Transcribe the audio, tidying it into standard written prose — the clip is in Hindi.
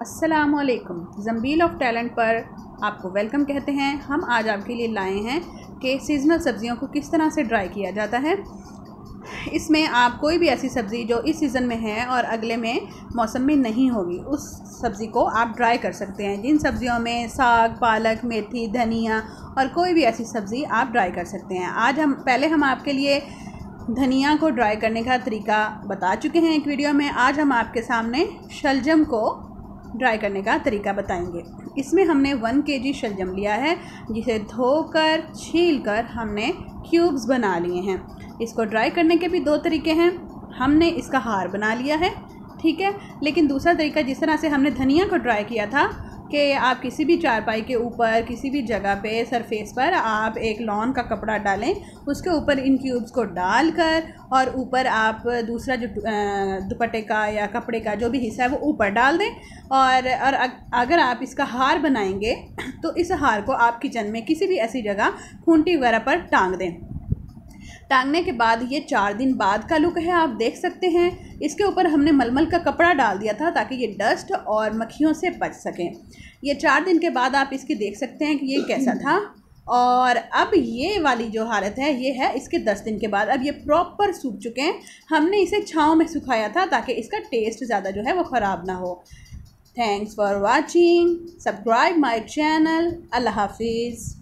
अस्सलामुअलैकुम। ज़ंबील ऑफ टैलेंट पर आपको वेलकम कहते हैं। हम आज आपके लिए लाए हैं कि सीज़नल सब्ज़ियों को किस तरह से ड्राई किया जाता है। इसमें आप कोई भी ऐसी सब्ज़ी जो इस सीज़न में है और अगले में मौसम में नहीं होगी, उस सब्ज़ी को आप ड्राई कर सकते हैं। जिन सब्ज़ियों में साग, पालक, मेथी, धनिया और कोई भी ऐसी सब्ज़ी आप ड्राई कर सकते हैं। आज हम आपके लिए धनिया को ड्राई करने का तरीका बता चुके हैं एक वीडियो में। आज हम आपके सामने शलजम को ड्राई करने का तरीका बताएंगे। इसमें हमने 1 kg शलजम लिया है, जिसे धोकर छीलकर हमने क्यूब्स बना लिए हैं। इसको ड्राई करने के भी 2 तरीके हैं। हमने इसका हार बना लिया है, ठीक है। लेकिन दूसरा तरीका, जिस तरह से हमने धनिया को ड्राई किया था कि आप किसी भी चारपाई के ऊपर, किसी भी जगह पे सरफेस पर आप एक लॉन का कपड़ा डालें, उसके ऊपर इन क्यूब्स को डालकर और ऊपर आप दूसरा जो दुपट्टे का या कपड़े का जो भी हिस्सा है वो ऊपर डाल दें। और अगर आप इसका हार बनाएंगे तो इस हार को आप किचन में किसी भी ऐसी जगह खूंटी वगैरह पर टांग दें। टांगने के बाद ये 4 दिन बाद का लुक है, आप देख सकते हैं। इसके ऊपर हमने मलमल का कपड़ा डाल दिया था ताकि ये डस्ट और मक्खियों से बच सकें। ये 4 दिन के बाद आप इसकी देख सकते हैं कि ये कैसा था। और अब ये वाली जो हालत है ये है इसके 10 दिन के बाद। अब ये प्रॉपर सूख चुके हैं। हमने इसे छाँव में सुखाया था ताकि इसका टेस्ट ज़्यादा जो है वो ख़राब ना हो। Thanks for watching. Subscribe my channel. अल्लाह हाफिज़।